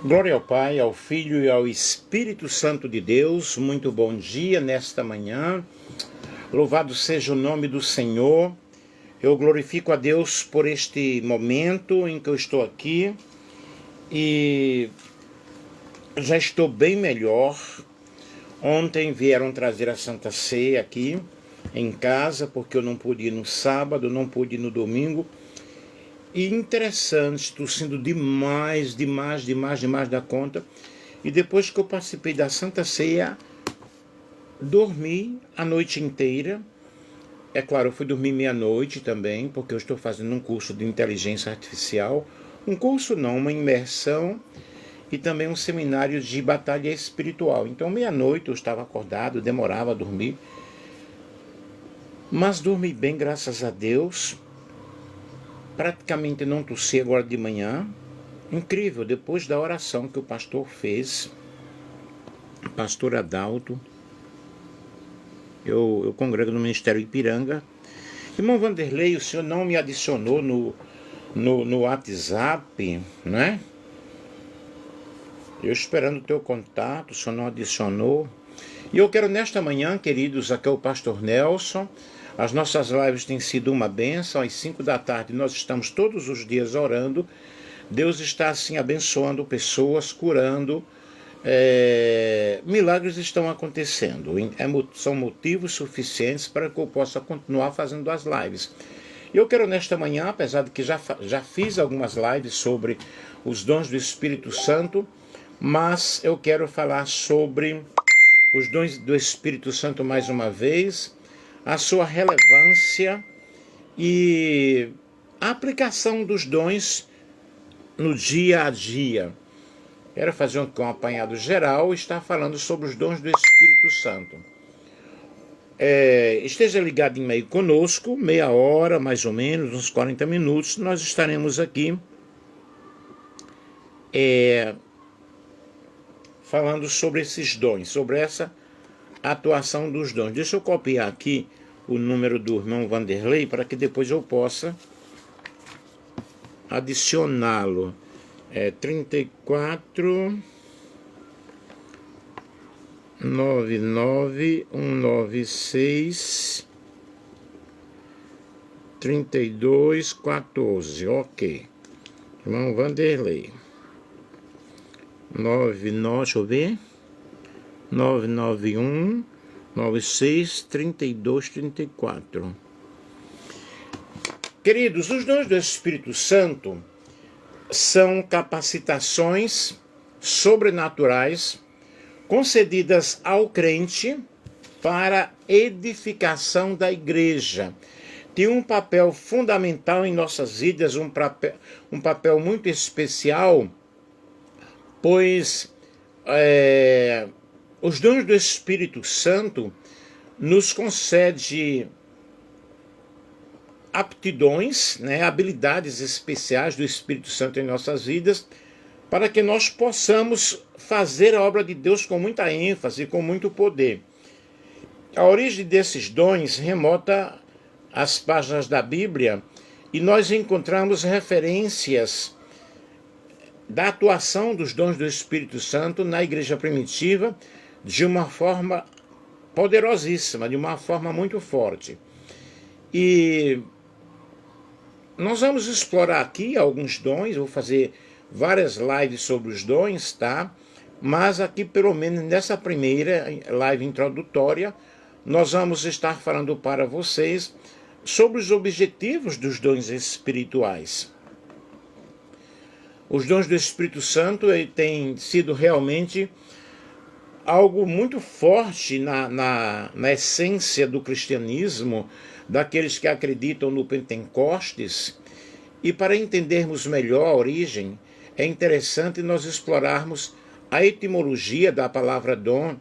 Glória ao Pai, ao Filho e ao Espírito Santo de Deus. Muito bom dia nesta manhã. Louvado seja o nome do Senhor. Eu glorifico a Deus por este momento em que eu estou aqui e já estou bem melhor. Ontem vieram trazer a Santa Ceia aqui em casa, porque eu não pude ir no sábado, não pude ir no domingo. E interessante, tossindo demais da conta. E depois que eu participei da Santa Ceia, dormi a noite inteira. É claro, eu fui dormir meia-noite também, porque eu estou fazendo um curso de inteligência artificial. Um curso não, uma imersão e também um seminário de batalha espiritual. Então meia-noite eu estava acordado, demorava a dormir. Mas dormi bem, graças a Deus. Praticamente não tossi agora de manhã. Incrível, depois da oração que o pastor fez, o pastor Adalto, eu congrego no Ministério Ipiranga. Irmão Vanderlei, o senhor não me adicionou no WhatsApp, né? Eu esperando o teu contato, o senhor não adicionou. E eu quero nesta manhã, queridos, aqui é o pastor Nelson. As nossas lives têm sido uma bênção. Às 5 da tarde nós estamos todos os dias orando. Deus está assim abençoando pessoas, curando. Milagres estão acontecendo. São motivos suficientes para que eu possa continuar fazendo as lives. Eu quero nesta manhã, apesar de que já fiz algumas lives sobre os dons do Espírito Santo, mas eu quero falar sobre os dons do Espírito Santo mais uma vez, a sua relevância e a aplicação dos dons no dia a dia. Quero fazer um apanhado geral e estar falando sobre os dons do Espírito Santo. Esteja ligado em meio conosco, meia hora, mais ou menos, uns 40 minutos, nós estaremos aqui falando sobre esses dons, sobre essa atuação dos dons. Deixa eu copiar aqui o número do irmão Vanderlei para que depois eu possa adicioná-lo. 34 99 196 32 14. Ok. Irmão Vanderlei. 99, deixa eu ver. 991 96 32 34. Queridos, os dons do Espírito Santo são capacitações sobrenaturais concedidas ao crente para edificação da igreja. Tem um papel fundamental em nossas vidas, um papel muito especial, pois os dons do Espírito Santo nos concede aptidões, habilidades especiais do Espírito Santo em nossas vidas, para que nós possamos fazer a obra de Deus com muita ênfase, com muito poder. A origem desses dons remota às páginas da Bíblia e nós encontramos referências da atuação dos dons do Espírito Santo na igreja primitiva de uma forma poderosíssima, de uma forma muito forte. E nós vamos explorar aqui alguns dons, vou fazer várias lives sobre os dons, tá? Mas aqui, pelo menos nessa primeira live introdutória, nós vamos estar falando para vocês sobre os objetivos dos dons espirituais. Os dons do Espírito Santo têm sido realmente algo muito forte na essência do cristianismo, daqueles que acreditam no Pentecostes. E para entendermos melhor a origem, é interessante nós explorarmos a etimologia da palavra dom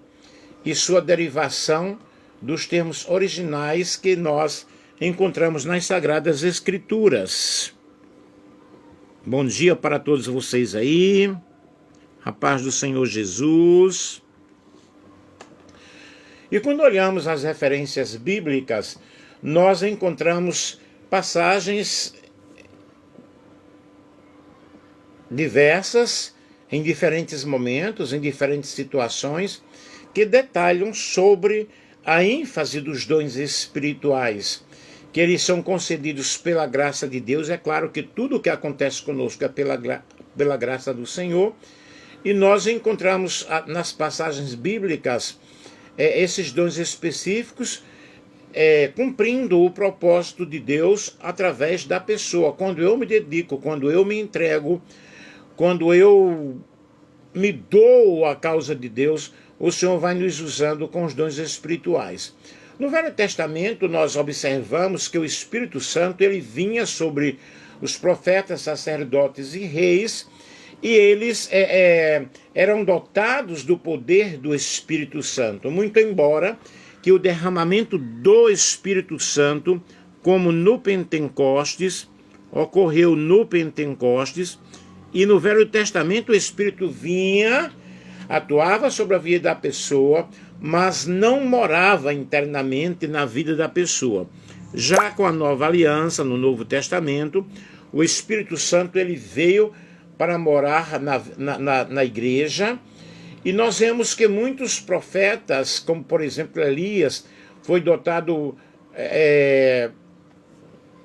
e sua derivação dos termos originais que nós encontramos nas Sagradas Escrituras. Bom dia para todos vocês aí, a paz do Senhor Jesus. E quando olhamos as referências bíblicas, nós encontramos passagens diversas em diferentes momentos, em diferentes situações, que detalham sobre a ênfase dos dons espirituais, que eles são concedidos pela graça de Deus. É claro que tudo o que acontece conosco é pela graça do Senhor, e nós encontramos nas passagens bíblicas esses dons específicos cumprindo o propósito de Deus através da pessoa. Quando eu me dedico, quando eu me entrego, quando eu me dou à causa de Deus, o Senhor vai nos usando com os dons espirituais. No Velho Testamento, nós observamos que o Espírito Santo ele vinha sobre os profetas, sacerdotes e reis, e eles eram dotados do poder do Espírito Santo, muito embora que o derramamento do Espírito Santo, como no Pentecostes, ocorreu no Pentecostes, e no Velho Testamento o Espírito vinha, atuava sobre a vida da pessoa, mas não morava internamente na vida da pessoa. Já com a Nova Aliança, no Novo Testamento, o Espírito Santo ele veio para morar na igreja, e nós vemos que muitos profetas, como por exemplo Elias, foi dotado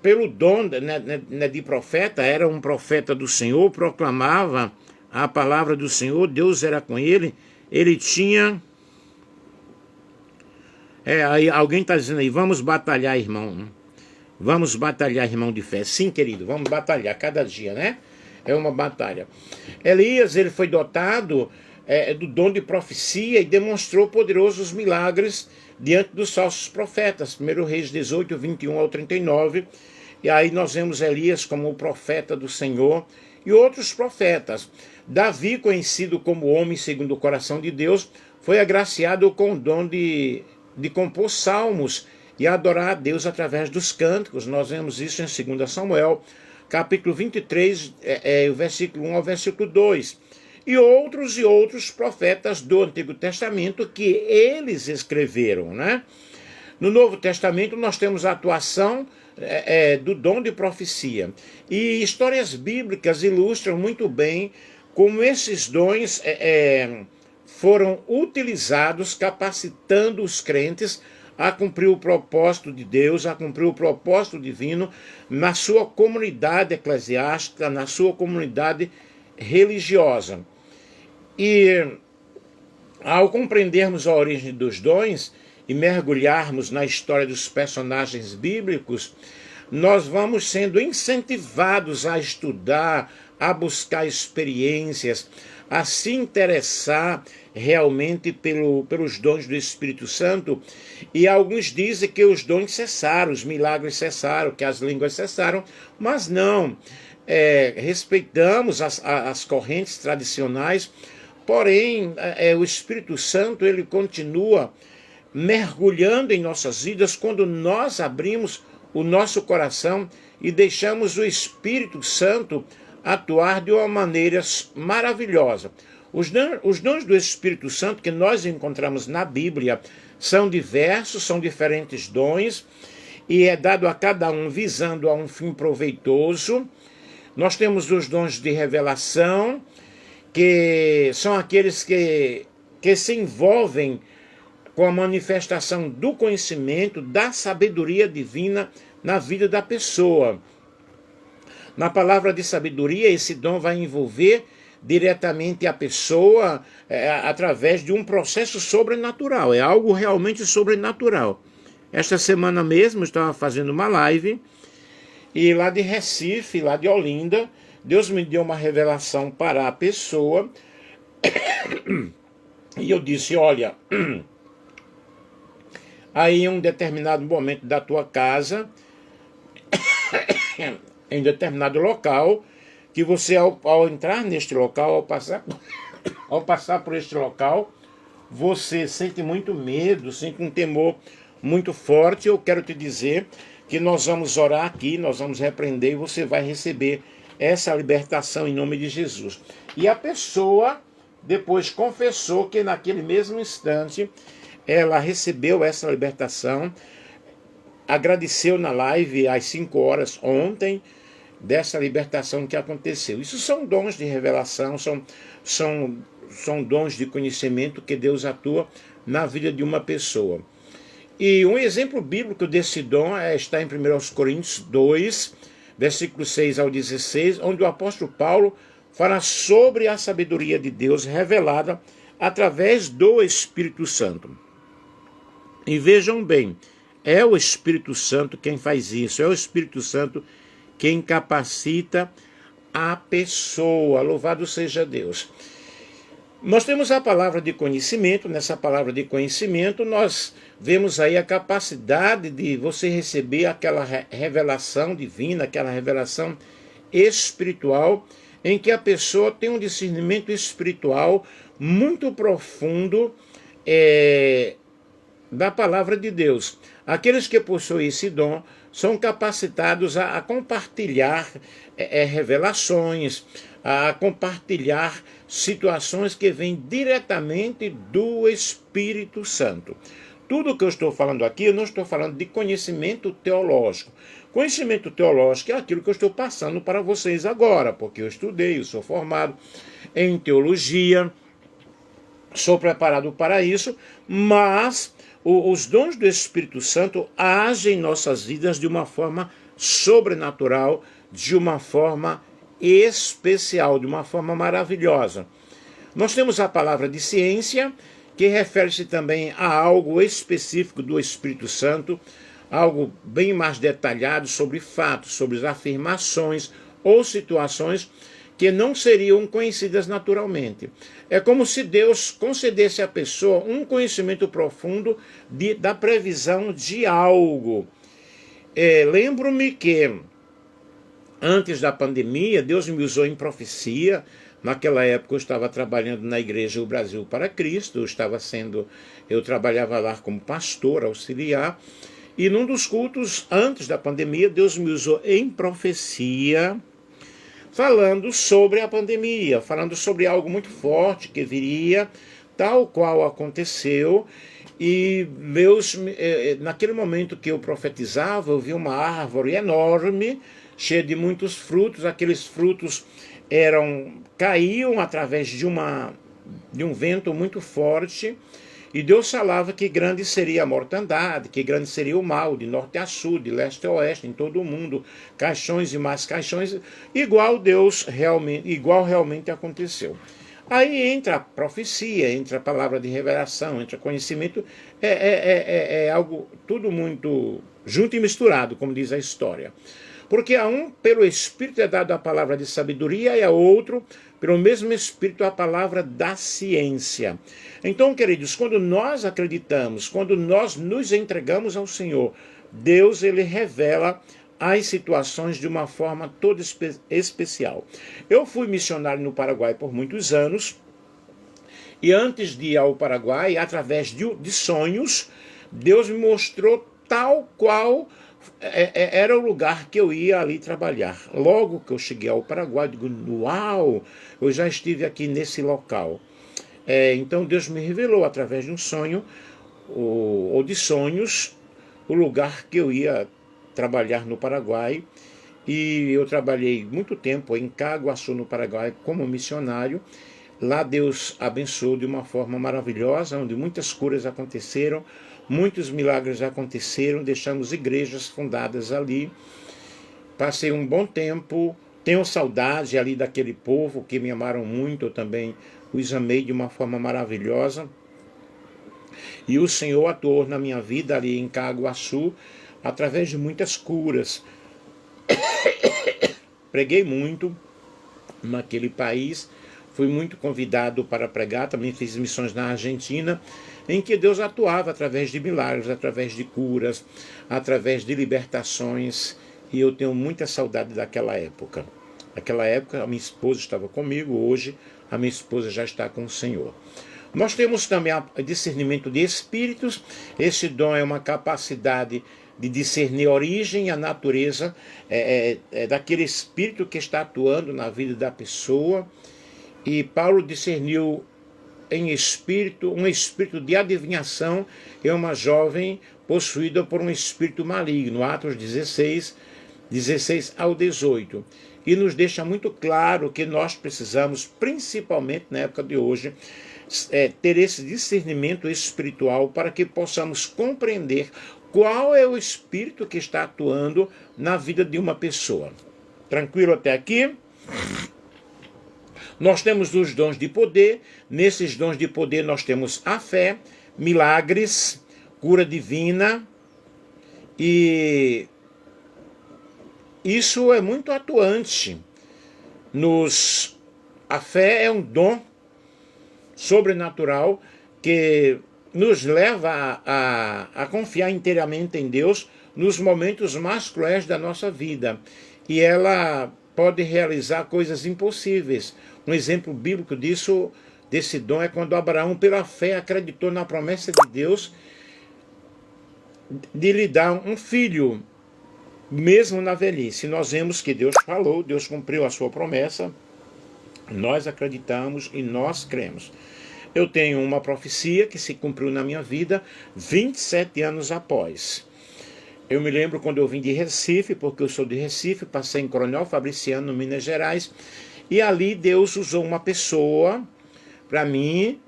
pelo dom de profeta, era um profeta do Senhor, proclamava a palavra do Senhor, Deus era com ele, ele tinha... aí alguém está dizendo aí, vamos batalhar, irmão. Vamos batalhar, irmão de fé. Sim, querido, vamos batalhar cada dia, né? É uma batalha. Elias, ele foi dotado do dom de profecia e demonstrou poderosos milagres diante dos falsos profetas. 1 Reis 18, 21 ao 39. E aí nós vemos Elias como o profeta do Senhor e outros profetas. Davi, conhecido como homem segundo o coração de Deus, foi agraciado com o dom de compor salmos e adorar a Deus através dos cânticos. Nós vemos isso em 2 Samuel, capítulo 23, o versículo 1 ao versículo 2. E outros profetas do Antigo Testamento que eles escreveram, né? No Novo Testamento nós temos a atuação do dom de profecia. E histórias bíblicas ilustram muito bem como esses dons foram utilizados, capacitando os crentes a cumprir o propósito de Deus, a cumprir o propósito divino na sua comunidade eclesiástica, na sua comunidade religiosa. E ao compreendermos a origem dos dons e mergulharmos na história dos personagens bíblicos, nós vamos sendo incentivados a estudar, a buscar experiências, a se interessar realmente pelos dons do Espírito Santo. E alguns dizem que os dons cessaram, os milagres cessaram, que as línguas cessaram, mas não. Respeitamos as correntes tradicionais, porém o Espírito Santo ele continua mergulhando em nossas vidas quando nós abrimos o nosso coração e deixamos o Espírito Santo atuar de uma maneira maravilhosa. Os dons do Espírito Santo que nós encontramos na Bíblia são diversos, são diferentes dons, e é dado a cada um visando a um fim proveitoso. Nós temos os dons de revelação, que são aqueles que se envolvem com a manifestação do conhecimento, da sabedoria divina na vida da pessoa. Na palavra de sabedoria, esse dom vai envolver diretamente a pessoa através de um processo sobrenatural. É algo realmente sobrenatural. Esta semana mesmo eu estava fazendo uma live e lá de Recife, lá de Olinda, Deus me deu uma revelação para a pessoa e eu disse, olha, aí em um determinado momento da tua casa, em determinado local, que você ao entrar neste local, ao passar por este local, você sente muito medo, sente um temor muito forte. Eu quero te dizer que nós vamos orar aqui, nós vamos repreender e você vai receber essa libertação em nome de Jesus. E a pessoa depois confessou que naquele mesmo instante ela recebeu essa libertação, agradeceu na live às 5 horas ontem, dessa libertação que aconteceu. Isso são dons de revelação, são dons de conhecimento que Deus atua na vida de uma pessoa. E um exemplo bíblico desse dom está em 1 Coríntios 2, versículos 6 ao 16, onde o apóstolo Paulo fala sobre a sabedoria de Deus revelada através do Espírito Santo. E vejam bem, é o Espírito Santo quem faz isso, é o Espírito Santo quem capacita a pessoa. Louvado seja Deus. Nós temos a palavra de conhecimento. Nessa palavra de conhecimento nós vemos aí a capacidade de você receber aquela revelação divina, aquela revelação espiritual, em que a pessoa tem um discernimento espiritual muito profundo da palavra de Deus. Aqueles que possuem esse dom são capacitados a compartilhar revelações, a compartilhar situações que vêm diretamente do Espírito Santo. Tudo que eu estou falando aqui, eu não estou falando de conhecimento teológico. Conhecimento teológico é aquilo que eu estou passando para vocês agora, porque eu estudei, eu sou formado em teologia, sou preparado para isso, mas os dons do Espírito Santo agem em nossas vidas de uma forma sobrenatural, de uma forma especial, de uma forma maravilhosa. Nós temos a palavra de ciência, que refere-se também a algo específico do Espírito Santo, algo bem mais detalhado sobre fatos, sobre afirmações ou situações que não seriam conhecidas naturalmente. É como se Deus concedesse à pessoa um conhecimento profundo da previsão de algo. Lembro-me que antes da pandemia, Deus me usou em profecia. Naquela época eu estava trabalhando na Igreja O Brasil para Cristo, eu trabalhava lá como pastor auxiliar, e num dos cultos antes da pandemia, Deus me usou em profecia, falando sobre a pandemia, falando sobre algo muito forte que viria, tal qual aconteceu. E naquele momento que eu profetizava, eu vi uma árvore enorme, cheia de muitos frutos. Aqueles frutos caíam através de um vento muito forte, e Deus falava que grande seria a mortandade, que grande seria o mal, de norte a sul, de leste a oeste, em todo o mundo, caixões e mais caixões, igual realmente aconteceu. Aí entra a profecia, entra a palavra de revelação, entra conhecimento, é algo tudo muito junto e misturado, como diz a história. Porque a um, pelo Espírito é dado a palavra de sabedoria, e a outro, pelo mesmo Espírito, a palavra da ciência. Então, queridos, quando nós acreditamos, quando nós nos entregamos ao Senhor, Deus, ele revela as situações de uma forma toda especial. Eu fui missionário no Paraguai por muitos anos, e antes de ir ao Paraguai, através de sonhos, Deus me mostrou tal qual era o lugar que eu ia ali trabalhar. Logo que eu cheguei ao Paraguai, eu digo, uau, eu já estive aqui nesse local. Então Deus me revelou através de um sonho, ou de sonhos, o lugar que eu ia trabalhar no Paraguai. E eu trabalhei muito tempo em Caguaçu, no Paraguai, como missionário. Lá Deus abençoou de uma forma maravilhosa, onde muitas curas aconteceram, muitos milagres aconteceram, deixamos igrejas fundadas ali. Passei um bom tempo, tenho saudade ali daquele povo que me amaram muito, eu também os amei de uma forma maravilhosa. E o Senhor atuou na minha vida ali em Caguaçu, através de muitas curas. Preguei muito naquele país, fui muito convidado para pregar, também fiz missões na Argentina, em que Deus atuava através de milagres, através de curas, através de libertações, e eu tenho muita saudade daquela época. Naquela época a minha esposa estava comigo, hoje a minha esposa já está com o Senhor. Nós temos também o discernimento de espíritos. Esse dom é uma capacidade de discernir a origem e a natureza daquele espírito que está atuando na vida da pessoa. E Paulo discerniu um espírito de adivinhação em uma jovem possuída por um espírito maligno. Atos 16, 16 ao 18. E nos deixa muito claro que nós precisamos, principalmente na época de hoje, ter esse discernimento espiritual para que possamos compreender qual é o espírito que está atuando na vida de uma pessoa. Tranquilo até aqui? Nós temos os dons de poder. Nesses dons de poder nós temos a fé, milagres, cura divina, e isso é muito atuante. A fé é um dom sobrenatural que nos leva a confiar inteiramente em Deus nos momentos mais cruéis da nossa vida. E ela pode realizar coisas impossíveis. Um exemplo bíblico desse dom é quando Abraão, pela fé, acreditou na promessa de Deus de lhe dar um filho, mesmo na velhice. Nós vemos que Deus falou, Deus cumpriu a sua promessa, nós acreditamos e nós cremos. Eu tenho uma profecia que se cumpriu na minha vida 27 anos após. Eu me lembro quando eu vim de Recife, porque eu sou de Recife, passei em Coronel Fabriciano, Minas Gerais, e ali Deus usou uma pessoa para mim,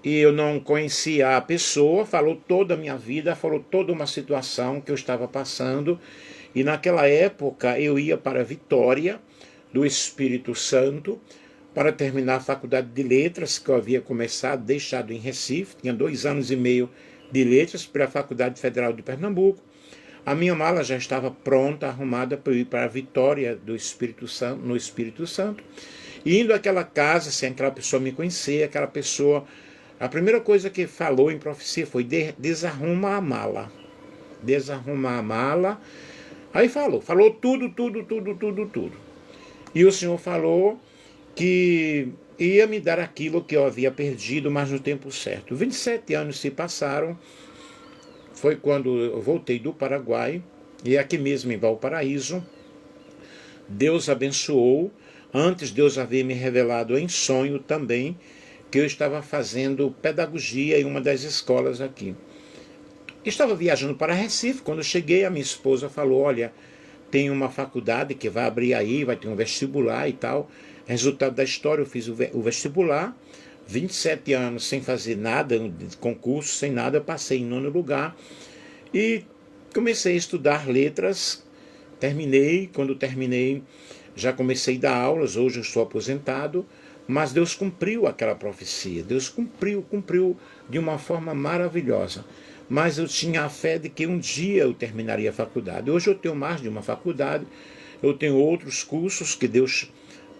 e eu não conhecia a pessoa, falou toda a minha vida, falou toda uma situação que eu estava passando, e naquela época eu ia para Vitória, do Espírito Santo, para terminar a faculdade de letras, que eu havia começado, deixado em Recife, tinha 2 anos e meio de letras, pela Faculdade Federal de Pernambuco. A minha mala já estava pronta, arrumada para eu ir para a Vitória do Espírito Santo, no Espírito Santo. E indo àquela casa, sem aquela pessoa me conhecer, aquela pessoa, a primeira coisa que falou em profecia foi: desarruma a mala. Desarruma a mala. Aí falou tudo. E o Senhor falou que ia me dar aquilo que eu havia perdido, mas no tempo certo. 27 anos se passaram, foi quando eu voltei do Paraguai, e aqui mesmo em Valparaíso, Deus abençoou. Antes Deus havia me revelado em sonho também, que eu estava fazendo pedagogia em uma das escolas aqui. Estava viajando para Recife, quando eu cheguei, a minha esposa falou: olha, tem uma faculdade que vai abrir aí, vai ter um vestibular e tal. Resultado da história, eu fiz o vestibular, 27 anos sem fazer nada, concurso, sem nada, eu passei em 9º lugar e comecei a estudar letras, terminei. Quando terminei, já comecei a dar aulas, hoje eu estou aposentado, mas Deus cumpriu aquela profecia, Deus cumpriu de uma forma maravilhosa. Mas eu tinha a fé de que um dia eu terminaria a faculdade. Hoje eu tenho mais de uma faculdade, eu tenho outros cursos que Deus,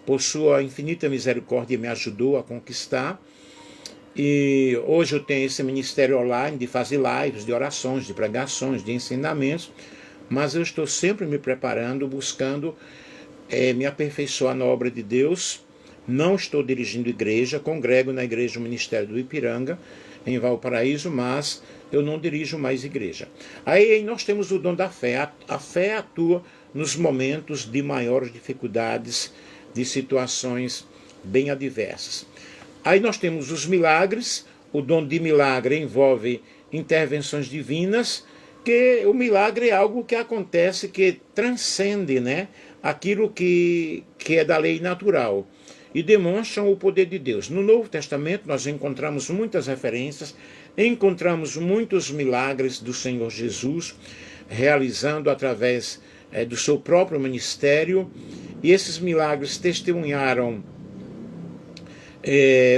por sua infinita misericórdia, me ajudou a conquistar. E hoje eu tenho esse ministério online de fazer lives, de orações, de pregações, de ensinamentos, mas eu estou sempre me preparando, buscando me aperfeiçoar na obra de Deus. Não estou dirigindo igreja, congrego na igreja do Ministério do Ipiranga, em Valparaíso, mas eu não dirijo mais igreja. Aí nós temos o dom da fé. A fé atua nos momentos de maiores dificuldades, de situações bem adversas. Aí nós temos os milagres. O dom de milagre envolve intervenções divinas, que o milagre é algo que acontece, que transcende, né, aquilo que é da lei natural, e demonstram o poder de Deus. No Novo Testamento nós encontramos muitas referências, encontramos muitos milagres do Senhor Jesus, realizando através do seu próprio ministério, e esses milagres testemunharam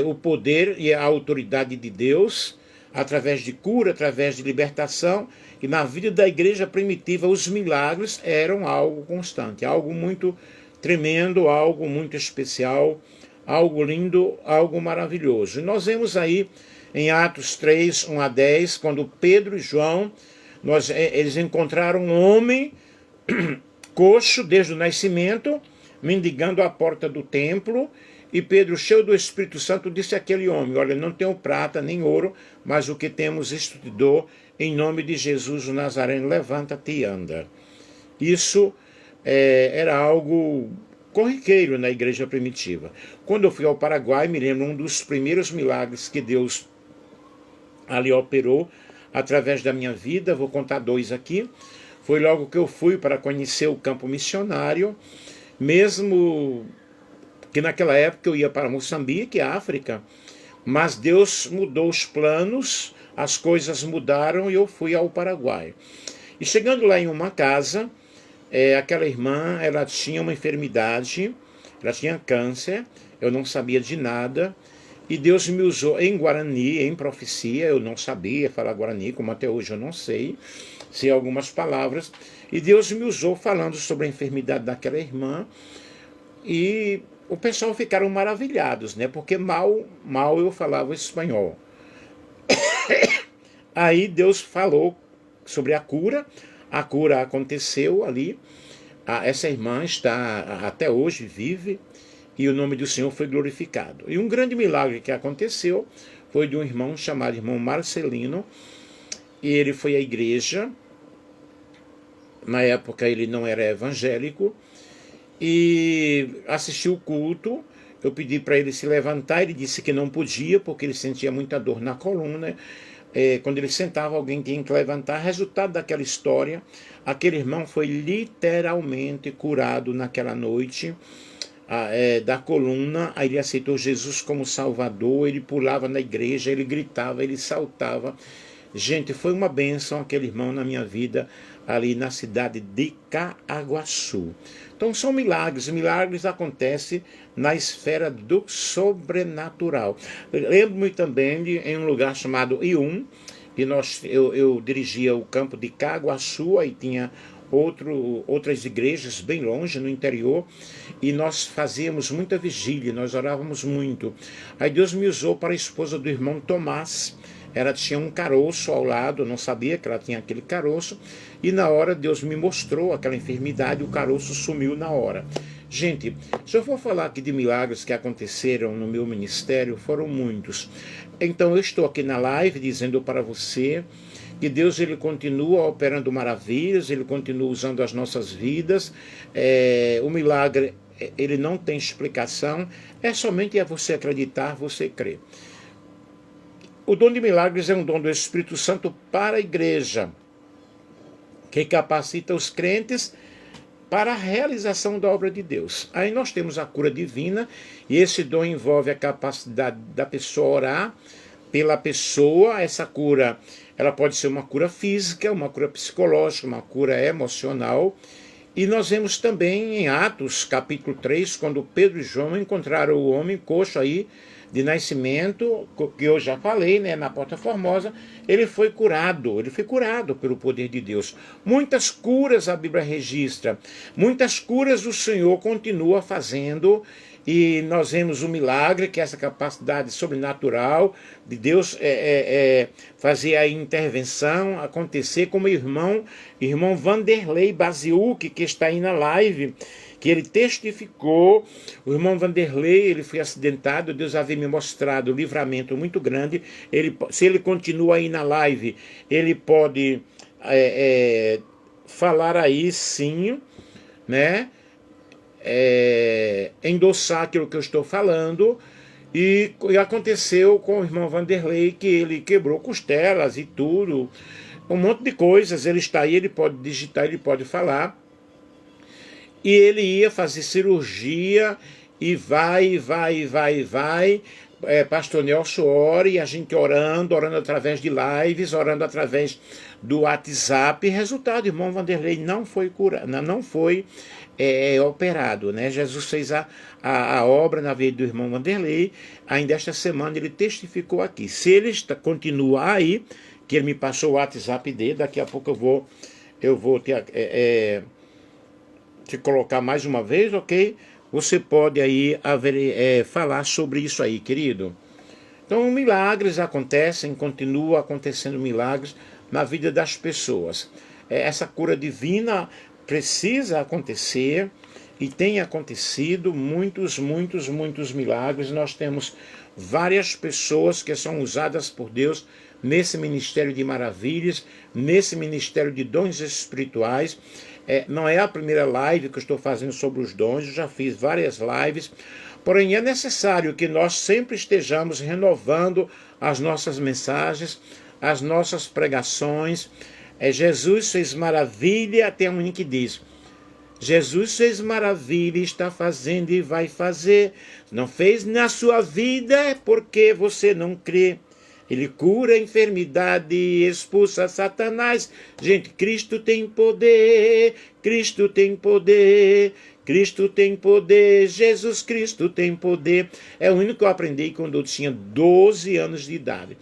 o poder e a autoridade de Deus, através de cura, através de libertação. E na vida da igreja primitiva os milagres eram algo constante, algo muito tremendo, algo muito especial, algo lindo, algo maravilhoso. E nós vemos aí em Atos 3, 1 a 10, quando Pedro e João, eles encontraram um homem coxo desde o nascimento, mendigando à porta do templo, e Pedro, cheio do Espírito Santo, disse àquele homem: olha, não tenho prata nem ouro, mas o que temos isto te dou, em nome de Jesus o Nazareno, levanta-te e anda. Isso era algo corriqueiro na igreja primitiva. Quando eu fui ao Paraguai, me lembro um dos primeiros milagres que Deus ali operou através da minha vida. Vou contar 2 aqui. Foi logo que eu fui para conhecer o campo missionário, mesmo que naquela época eu ia para Moçambique, África, mas Deus mudou os planos, as coisas mudaram e eu fui ao Paraguai. E chegando lá em uma casa, aquela irmã, ela tinha uma enfermidade, ela tinha câncer, eu não sabia de nada, e Deus me usou em Guarani, em profecia, eu não sabia falar Guarani, como até hoje eu não sei algumas palavras, e Deus me usou falando sobre a enfermidade daquela irmã, e o pessoal ficaram maravilhados, né? Porque mal eu falava espanhol. Aí Deus falou sobre a cura aconteceu ali, essa irmã está até hoje, vive, e o nome do Senhor foi glorificado. E um grande milagre que aconteceu foi de um irmão chamado irmão Marcelino, e ele foi à igreja, na época ele não era evangélico, e assistiu o culto. Eu pedi para ele se levantar, ele disse que não podia, porque ele sentia muita dor na coluna. Quando ele sentava, alguém tinha que levantar. Resultado daquela história, aquele irmão foi literalmente curado naquela noite da coluna. Aí ele aceitou Jesus como Salvador, ele pulava na igreja, ele gritava, ele saltava. Gente, foi uma bênção aquele irmão na minha vida, ali na cidade de Caaguaçu. Então são milagres acontecem na esfera do sobrenatural. Lembro-me também em um lugar chamado Ium, e eu dirigia o campo de Caaguaçu, aí tinha outras igrejas bem longe, no interior, e nós fazíamos muita vigília, nós orávamos muito. Aí Deus me usou para a esposa do irmão Tomás. Ela tinha um caroço ao lado, eu não sabia que ela tinha aquele caroço, e na hora Deus me mostrou aquela enfermidade, o caroço sumiu na hora. Gente, se eu for falar aqui de milagres que aconteceram no meu ministério, foram muitos. Então eu estou aqui na live dizendo para você que Deus ele continua operando maravilhas, ele continua usando as nossas vidas. O milagre ele não tem explicação, é somente você acreditar, você crer. O dom de milagres é um dom do Espírito Santo para a igreja, que capacita os crentes para a realização da obra de Deus. Aí nós temos a cura divina, e esse dom envolve a capacidade da pessoa orar pela pessoa. Essa cura, ela pode ser uma cura física, uma cura psicológica, uma cura emocional. E nós vemos também em Atos, capítulo 3, quando Pedro e João encontraram o homem coxo aí, de nascimento, que eu já falei, né, na Porta Formosa. Ele foi curado pelo poder de Deus. Muitas curas a Bíblia registra, muitas curas o Senhor continua fazendo, e nós vemos o milagre, que é essa capacidade sobrenatural de Deus fazer a intervenção acontecer, como o irmão Vanderlei Baziuk, que está aí na live, que ele testificou. O irmão Vanderlei, ele foi acidentado, Deus havia me mostrado um livramento muito grande. Se ele continua aí na live, ele pode falar aí sim, né? Endossar aquilo que eu estou falando. E aconteceu com o irmão Vanderlei, que ele quebrou costelas e tudo, um monte de coisas. Ele está aí, ele pode digitar, ele pode falar. E ele ia fazer cirurgia, e vai. Pastor Nelson ora, e a gente orando através de lives, orando através do WhatsApp. Resultado, irmão Vanderlei não foi curado, não foi operado, né? Jesus fez a obra na vida do irmão Vanderlei. Ainda esta semana ele testificou aqui. Se ele continuar aí, que ele me passou o WhatsApp dele, daqui a pouco eu vou ter te colocar mais uma vez, ok? Você pode aí falar sobre isso aí, querido. Então, milagres acontecem, continuam acontecendo milagres na vida das pessoas. Essa cura divina precisa acontecer, e tem acontecido muitos milagres. Nós temos várias pessoas que são usadas por Deus nesse ministério de maravilhas, nesse ministério de dons espirituais. Não é a primeira live que eu estou fazendo sobre os dons, eu já fiz várias lives, porém é necessário que nós sempre estejamos renovando as nossas mensagens, as nossas pregações. Jesus fez maravilha, tem um menino que diz: Jesus fez maravilha, está fazendo e vai fazer. Não fez na sua vida é porque você não crê. Ele cura a enfermidade, expulsa Satanás. Gente, Cristo tem poder, Cristo tem poder, Cristo tem poder, Jesus Cristo tem poder. É o único que eu aprendi quando eu tinha 12 anos de idade.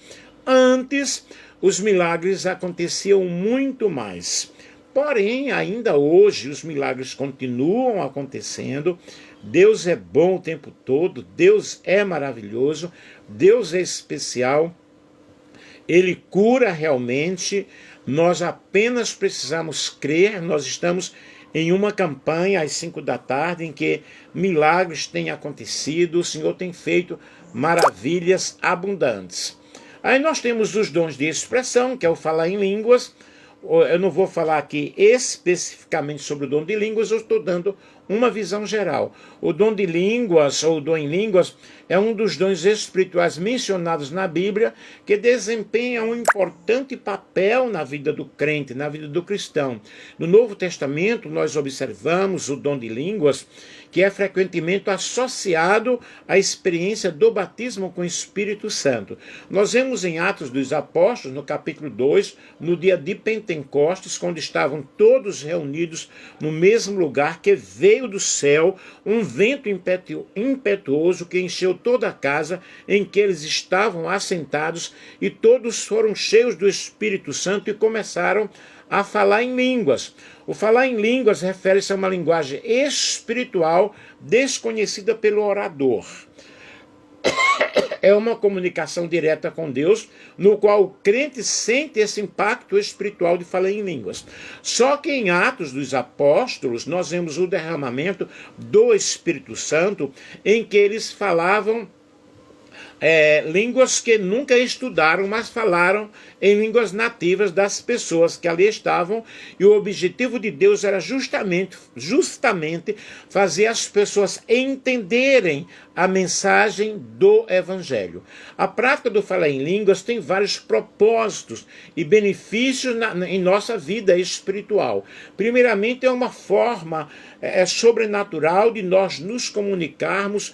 Antes, os milagres aconteciam muito mais. Porém, ainda hoje, os milagres continuam acontecendo. Deus é bom o tempo todo, Deus é maravilhoso, Deus é especial. Ele cura realmente, nós apenas precisamos crer. Nós estamos em uma campanha às 5 da tarde em que milagres têm acontecido, o Senhor tem feito maravilhas abundantes. Aí nós temos os dons de expressão, que é o falar em línguas. Eu não vou falar aqui especificamente sobre o dom de línguas, eu estou dando uma visão geral. O dom de línguas, ou o dom em línguas, é um dos dons espirituais mencionados na Bíblia, que desempenha um importante papel na vida do crente, na vida do cristão. No Novo Testamento, nós observamos o dom de línguas, que é frequentemente associado à experiência do batismo com o Espírito Santo. Nós vemos em Atos dos Apóstolos, no capítulo 2, no dia de Pentecostes, quando estavam todos reunidos no mesmo lugar, que veio do céu um vento impetuoso que encheu toda a casa em que eles estavam assentados, e todos foram cheios do Espírito Santo e começaram a falar em línguas. O falar em línguas refere-se a uma linguagem espiritual desconhecida pelo orador. É uma comunicação direta com Deus, no qual o crente sente esse impacto espiritual de falar em línguas. Só que em Atos dos Apóstolos, nós vemos o derramamento do Espírito Santo, em que eles falavam línguas que nunca estudaram, mas falaram em línguas nativas das pessoas que ali estavam, e o objetivo de Deus era justamente fazer as pessoas entenderem a mensagem do Evangelho. A prática do falar em línguas tem vários propósitos e benefícios em nossa vida espiritual. Primeiramente, é uma forma sobrenatural de nós nos comunicarmos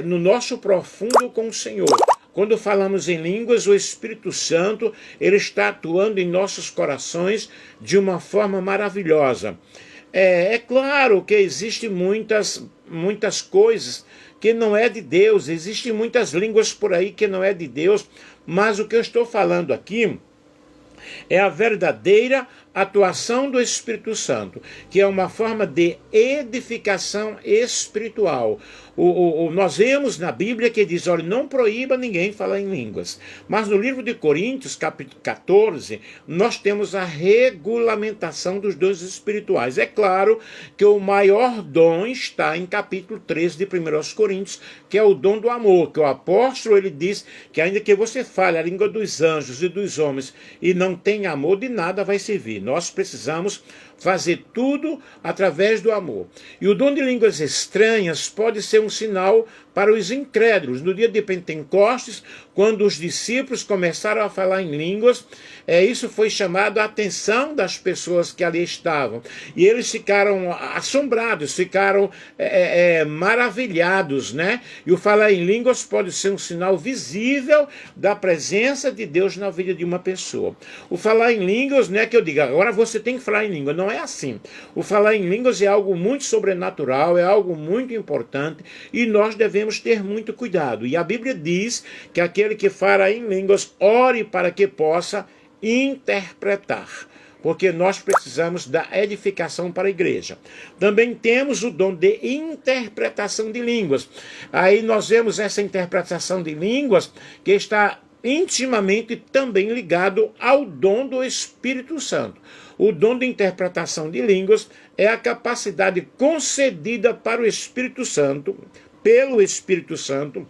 no nosso profundo com o Senhor. Quando falamos em línguas, o Espírito Santo ele está atuando em nossos corações de uma forma maravilhosa. É claro que existem muitas coisas que não é de Deus, existem muitas línguas por aí que não é de Deus, mas o que eu estou falando aqui é a verdadeira atuação do Espírito Santo, que é uma forma de edificação espiritual. Nós vemos na Bíblia que diz, olha, não proíba ninguém falar em línguas. Mas no livro de Coríntios, capítulo 14, nós temos a regulamentação dos dons espirituais. É claro que o maior dom está em capítulo 13 de 1 Coríntios, que é o dom do amor, que o apóstolo ele diz que ainda que você fale a língua dos anjos e dos homens e não tenha amor, de nada vai servir. Nós precisamos fazer tudo através do amor. E o dom de línguas estranhas pode ser um sinal para os incrédulos. No dia de Pentecostes, quando os discípulos começaram a falar em línguas, isso foi chamado a atenção das pessoas que ali estavam. E eles ficaram assombrados, ficaram maravilhados, né? E o falar em línguas pode ser um sinal visível da presença de Deus na vida de uma pessoa. O falar em línguas não é que eu diga, agora você tem que falar em língua. Não é assim. O falar em línguas é algo muito sobrenatural, é algo muito importante, e nós devemos ter muito cuidado. E a Bíblia diz que aquele que fala em línguas, ore para que possa interpretar, porque nós precisamos da edificação para a igreja. Também temos o dom de interpretação de línguas. Aí nós vemos essa interpretação de línguas que está intimamente também ligado ao dom do Espírito Santo. O dom de interpretação de línguas é a capacidade concedida para o Espírito Santo, pelo Espírito Santo,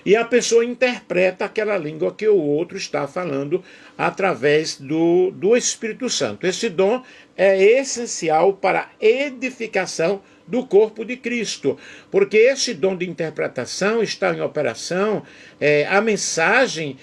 e a pessoa interpreta aquela língua que o outro está falando através do Espírito Santo. Esse dom é essencial para a edificação do corpo de Cristo, porque esse dom de interpretação está em operação, a mensagem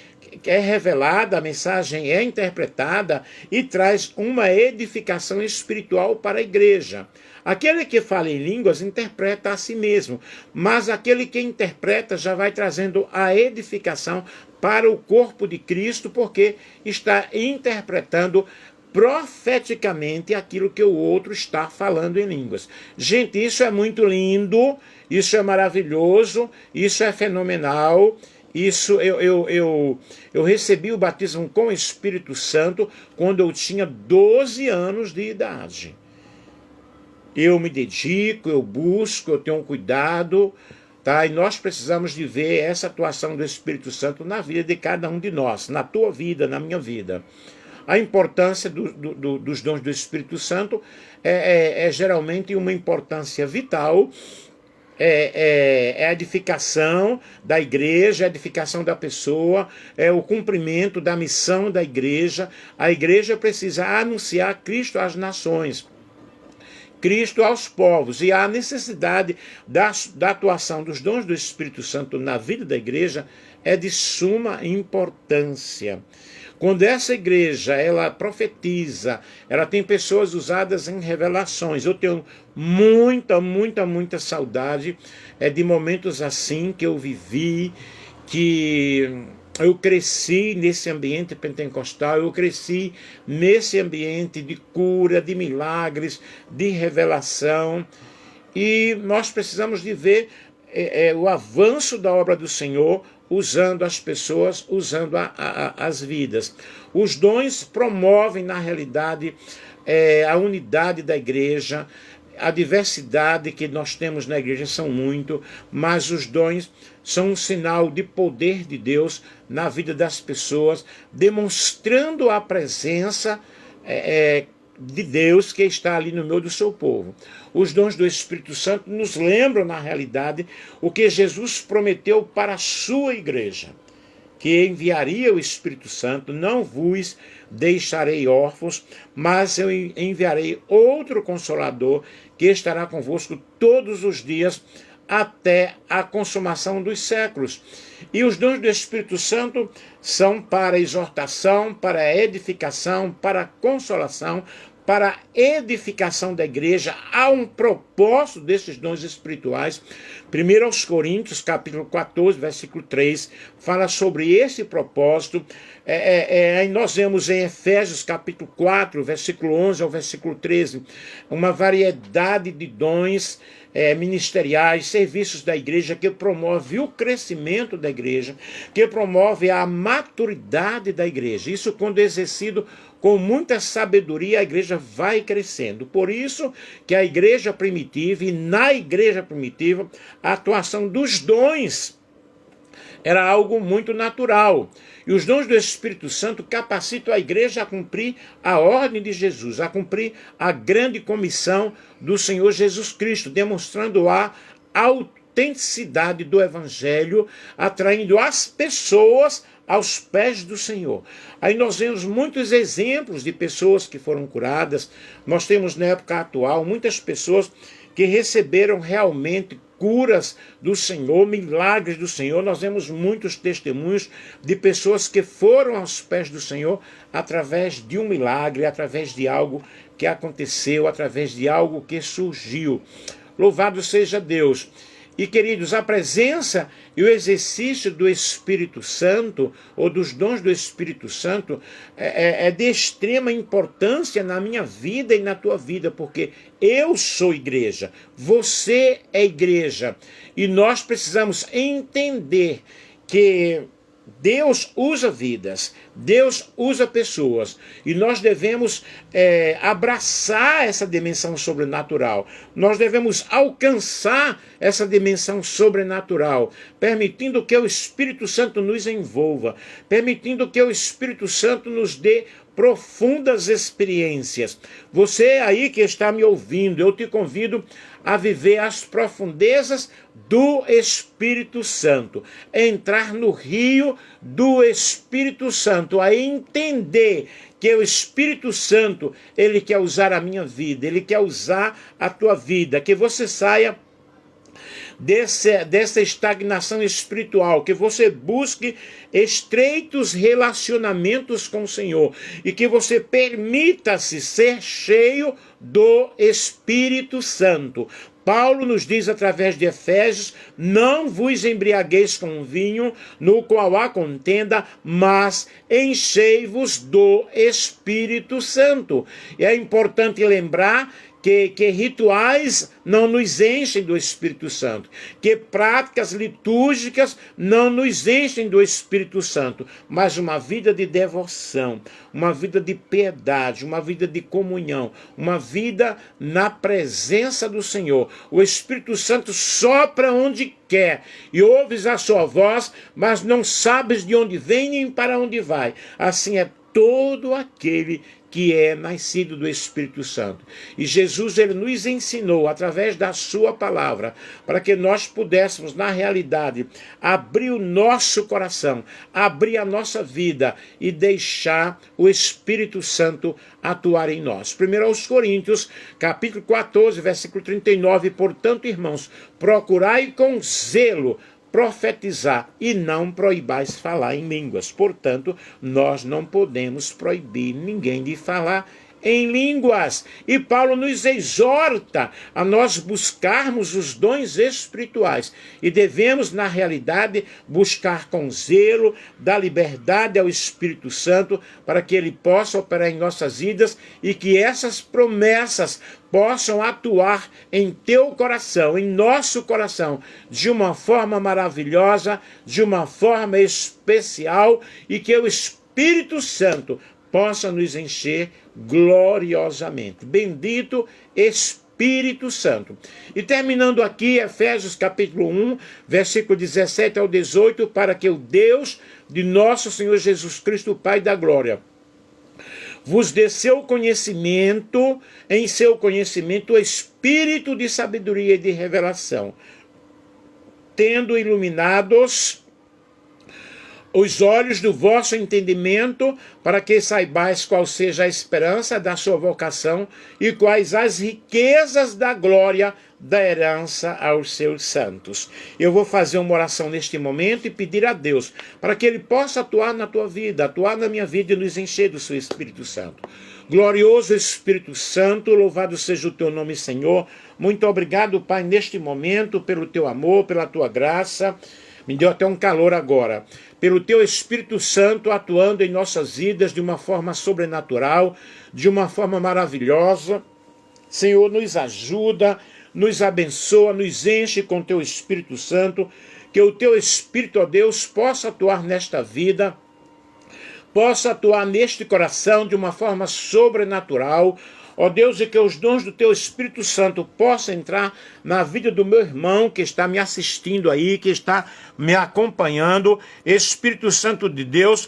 é revelada, a mensagem é interpretada e traz uma edificação espiritual para a igreja. Aquele que fala em línguas interpreta a si mesmo, mas aquele que interpreta já vai trazendo a edificação para o corpo de Cristo, porque está interpretando profeticamente aquilo que o outro está falando em línguas. Gente, isso é muito lindo, isso é maravilhoso, isso é fenomenal. Isso eu recebi o batismo com o Espírito Santo quando eu tinha 12 anos de idade. Eu me dedico, eu busco, eu tenho cuidado, tá? E nós precisamos de ver essa atuação do Espírito Santo na vida de cada um de nós, na tua vida, na minha vida. A importância dos dons do Espírito Santo é geralmente uma importância vital. É a edificação da igreja, a edificação da pessoa, é o cumprimento da missão da igreja. A igreja precisa anunciar Cristo às nações, Cristo aos povos, e a necessidade da atuação dos dons do Espírito Santo na vida da igreja é de suma importância. Quando essa igreja, ela profetiza, ela tem pessoas usadas em revelações. Eu tenho muita saudade de momentos assim que eu vivi, que eu cresci nesse ambiente pentecostal, eu cresci nesse ambiente de cura, de milagres, de revelação. E nós precisamos de ver o avanço da obra do Senhor, usando as pessoas, usando as vidas. Os dons promovem, na realidade, a unidade da igreja. A diversidade que nós temos na igreja são muito, mas os dons são um sinal de poder de Deus na vida das pessoas, demonstrando a presença de Deus que está ali no meio do seu povo. Os dons do Espírito Santo nos lembram, na realidade, o que Jesus prometeu para a sua igreja, que enviaria o Espírito Santo. Não vos deixarei órfãos, mas eu enviarei outro Consolador, que estará convosco todos os dias, até a consumação dos séculos. E os dons do Espírito Santo são para exortação, para edificação, para consolação, para edificação da igreja. Há um propósito desses dons espirituais. 1 aos Coríntios, capítulo 14, versículo 3, fala sobre esse propósito. Nós vemos em Efésios, capítulo 4, versículo 11 ao versículo 13, uma variedade de dons ministeriais, serviços da igreja, que promove o crescimento da igreja, que promove a maturidade da igreja. Isso, quando exercido com muita sabedoria, a igreja vai crescendo. Por isso que a igreja primitiva, e na igreja primitiva, a atuação dos dons era algo muito natural. E os dons do Espírito Santo capacitam a igreja a cumprir a ordem de Jesus, a cumprir a grande comissão do Senhor Jesus Cristo, demonstrando a autenticidade do Evangelho, atraindo as pessoas aos pés do Senhor. Aí nós vemos muitos exemplos de pessoas que foram curadas. Nós temos na época atual muitas pessoas que receberam realmente curas do Senhor, milagres do Senhor. Nós vemos muitos testemunhos de pessoas que foram aos pés do Senhor através de um milagre, através de algo que aconteceu, através de algo que surgiu. Louvado seja Deus. E, queridos, a presença e o exercício do Espírito Santo, ou dos dons do Espírito Santo, é de extrema importância na minha vida e na tua vida, porque eu sou igreja, você é igreja, e nós precisamos entender que Deus usa vidas, Deus usa pessoas, e nós devemos abraçar essa dimensão sobrenatural, nós devemos alcançar essa dimensão sobrenatural, permitindo que o Espírito Santo nos envolva, permitindo que o Espírito Santo nos dê profundas experiências. Você aí que está me ouvindo, eu te convido a viver as profundezas do Espírito Santo, entrar no rio do Espírito Santo, a entender que o Espírito Santo, ele quer usar a minha vida, ele quer usar a tua vida, que você saia dessa estagnação espiritual, que você busque estreitos relacionamentos com o Senhor e que você permita-se ser cheio do Espírito Santo. Paulo nos diz através de Efésios: não vos embriagueis com vinho, no qual há contenda, mas enchei-vos do Espírito Santo. E é importante lembrar que rituais não nos enchem do Espírito Santo, que práticas litúrgicas não nos enchem do Espírito Santo, mas uma vida de devoção, uma vida de piedade, uma vida de comunhão, uma vida na presença do Senhor. O Espírito Santo sopra onde quer e ouves a sua voz, mas não sabes de onde vem nem para onde vai. Assim é todo aquele que é nascido do Espírito Santo. E Jesus, ele nos ensinou através da sua palavra, para que nós pudéssemos, na realidade, abrir o nosso coração, abrir a nossa vida e deixar o Espírito Santo atuar em nós. 1 Coríntios, capítulo 14, versículo 39, portanto, irmãos, procurai com zelo profetizar e não proibais falar em línguas. Portanto, nós não podemos proibir ninguém de falar em línguas. E Paulo nos exorta a nós buscarmos os dons espirituais. E devemos, na realidade, buscar com zelo, dar liberdade ao Espírito Santo para que ele possa operar em nossas vidas e que essas promessas possam atuar em teu coração, em nosso coração, de uma forma maravilhosa, de uma forma especial, e que o Espírito Santo possa nos encher gloriosamente. Bendito Espírito Santo. E terminando aqui, Efésios capítulo 1, versículo 17 ao 18, para que o Deus de nosso Senhor Jesus Cristo, o Pai da glória, vos dê seu conhecimento, em seu conhecimento, o espírito de sabedoria e de revelação, tendo iluminados os olhos do vosso entendimento, para que saibais qual seja a esperança da sua vocação e quais as riquezas da glória da herança aos seus santos. Eu vou fazer uma oração neste momento e pedir a Deus para que ele possa atuar na tua vida, atuar na minha vida e nos encher do seu Espírito Santo. Glorioso Espírito Santo, louvado seja o teu nome, Senhor. Muito obrigado, Pai, neste momento, pelo teu amor, pela tua graça. Me deu até um calor agora. Pelo teu Espírito Santo atuando em nossas vidas de uma forma sobrenatural, de uma forma maravilhosa. Senhor, nos ajuda, nos abençoa, nos enche com teu Espírito Santo, que o teu Espírito, ó Deus, possa atuar nesta vida, possa atuar neste coração de uma forma sobrenatural, ó Deus, e que os dons do teu Espírito Santo possam entrar na vida do meu irmão que está me assistindo aí, que está me acompanhando. Espírito Santo de Deus,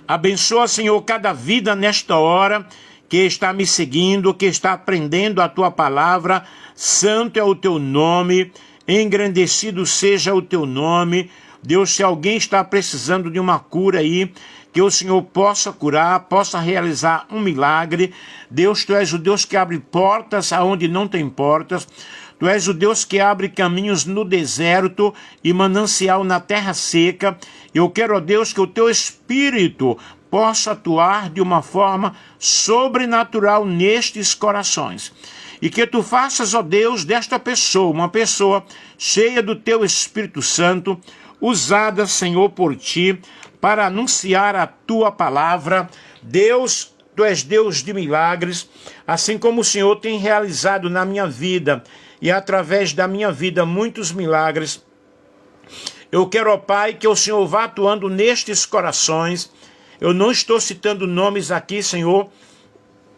abençoa, Senhor, cada vida nesta hora que está me seguindo, que está aprendendo a tua palavra. Santo é o teu nome, engrandecido seja o teu nome. Deus, se alguém está precisando de uma cura aí, que o Senhor possa curar, possa realizar um milagre. Deus, tu és o Deus que abre portas aonde não tem portas. Tu és o Deus que abre caminhos no deserto e manancial na terra seca. Eu quero, ó Deus, que o teu Espírito possa atuar de uma forma sobrenatural nestes corações. E que tu faças, ó Deus, desta pessoa, uma pessoa cheia do teu Espírito Santo, usada, Senhor, por ti, para anunciar a tua palavra. Deus, tu és Deus de milagres, assim como o Senhor tem realizado na minha vida e através da minha vida muitos milagres. Eu quero, ó Pai, que o Senhor vá atuando nestes corações. Eu não estou citando nomes aqui, Senhor,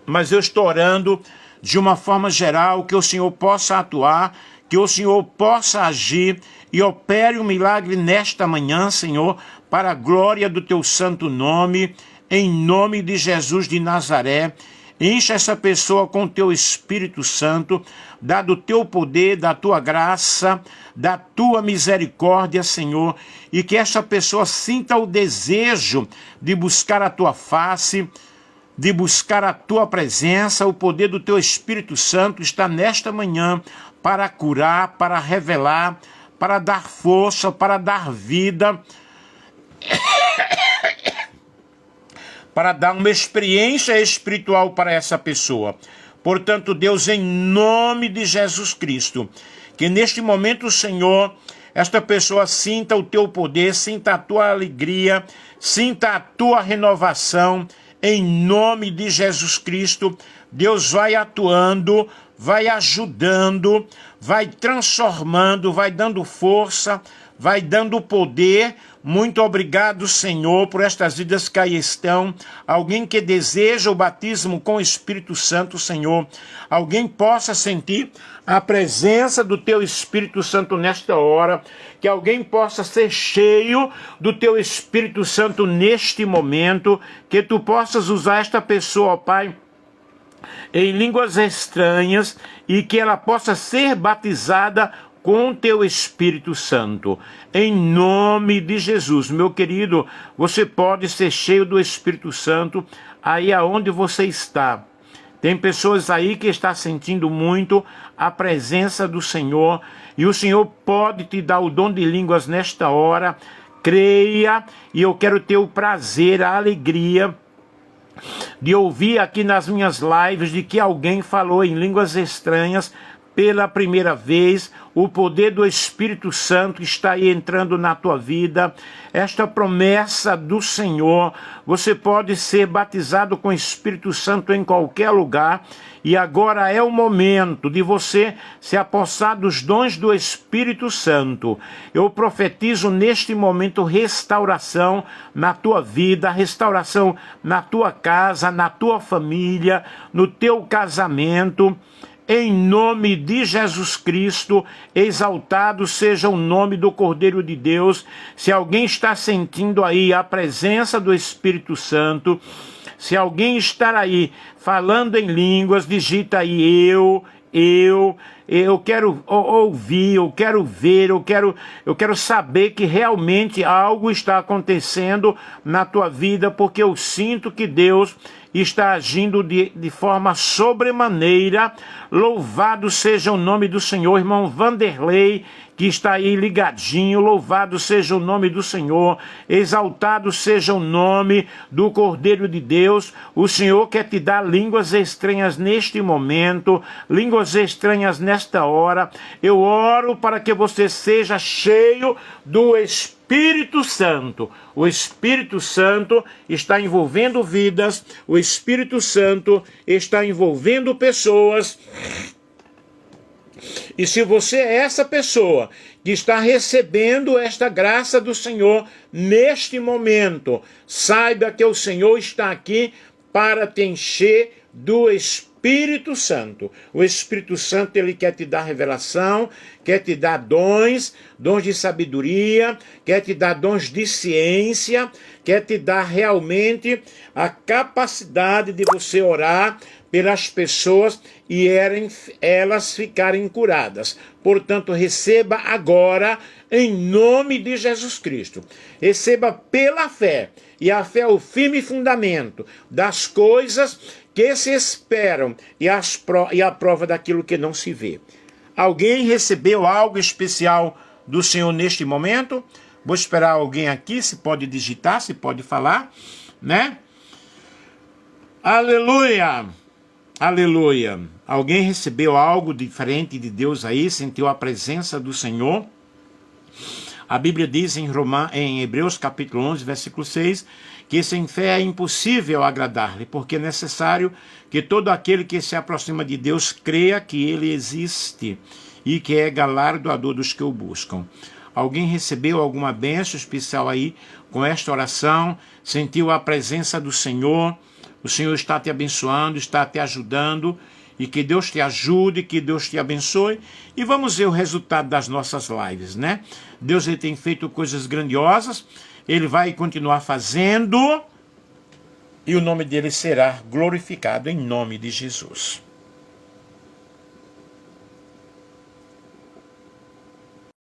mas eu estou orando de uma forma geral, que o Senhor possa atuar, que o Senhor possa agir e opere um milagre nesta manhã, Senhor, para a glória do teu santo nome, em nome de Jesus de Nazaré. Encha essa pessoa com teu Espírito Santo, dá do teu poder, da tua graça, da tua misericórdia, Senhor, e que essa pessoa sinta o desejo de buscar a tua face, de buscar a tua presença. O poder do teu Espírito Santo está nesta manhã para curar, para revelar, para dar força, para dar vida, para dar uma experiência espiritual para essa pessoa. Portanto, Deus, em nome de Jesus Cristo, que neste momento, Senhor, esta pessoa sinta o teu poder, sinta a tua alegria, sinta a tua renovação, em nome de Jesus Cristo. Deus vai atuando, vai ajudando, vai transformando, vai dando força, vai dando poder. Muito obrigado, Senhor, por estas vidas que aí estão. Alguém que deseja o batismo com o Espírito Santo, Senhor. Alguém possa sentir a presença do teu Espírito Santo nesta hora. Que alguém possa ser cheio do teu Espírito Santo neste momento. Que tu possas usar esta pessoa, ó Pai, em línguas estranhas, e que ela possa ser batizada com teu Espírito Santo, em nome de Jesus. Meu querido, você pode ser cheio do Espírito Santo aí aonde você está. Tem pessoas aí que estão sentindo muito a presença do Senhor, e o Senhor pode te dar o dom de línguas nesta hora. Creia, e eu quero ter o prazer, a alegria de ouvir aqui nas minhas lives de que alguém falou em línguas estranhas pela primeira vez. O poder do Espírito Santo está aí entrando na tua vida. Esta promessa do Senhor, você pode ser batizado com o Espírito Santo em qualquer lugar, e agora é o momento de você se apossar dos dons do Espírito Santo. Eu profetizo neste momento restauração na tua vida, restauração na tua casa, na tua família, no teu casamento. Em nome de Jesus Cristo, exaltado seja o nome do Cordeiro de Deus. Se alguém está sentindo aí a presença do Espírito Santo, se alguém está aí falando em línguas, digita aí eu quero ouvir, eu quero ver, eu quero saber que realmente algo está acontecendo na tua vida, porque eu sinto que Deus está agindo de forma sobremaneira. Louvado seja o nome do Senhor. Irmão Vanderlei, que está aí ligadinho, louvado seja o nome do Senhor, exaltado seja o nome do Cordeiro de Deus. O Senhor quer te dar línguas estranhas neste momento, línguas estranhas nesta hora. Eu oro para que você seja cheio do Espírito Santo. O Espírito Santo está envolvendo vidas, o Espírito Santo está envolvendo pessoas. E se você é essa pessoa que está recebendo esta graça do Senhor neste momento, saiba que o Senhor está aqui para te encher do Espírito Santo. O Espírito Santo, ele quer te dar revelação, quer te dar dons de sabedoria, quer te dar dons de ciência, quer te dar realmente a capacidade de você orar pelas pessoas e elas ficarem curadas. Portanto, receba agora em nome de Jesus Cristo. Receba pela fé. E a fé é o firme fundamento das coisas que se esperam e a prova daquilo que não se vê. Alguém recebeu algo especial do Senhor neste momento? Vou esperar alguém aqui, se pode digitar, se pode falar, né? Aleluia! Aleluia! Alguém recebeu algo diferente de Deus aí, sentiu a presença do Senhor? A Bíblia diz em Hebreus capítulo 11, versículo 6, que sem fé é impossível agradar-lhe, porque é necessário que todo aquele que se aproxima de Deus creia que ele existe e que é galardoador dos que o buscam. Alguém recebeu alguma bênção especial aí com esta oração? Sentiu a presença do Senhor? O Senhor está te abençoando, está te ajudando, e que Deus te ajude, que Deus te abençoe. E vamos ver o resultado das nossas lives, né? Deus, ele tem feito coisas grandiosas, ele vai continuar fazendo, e o nome dele será glorificado em nome de Jesus.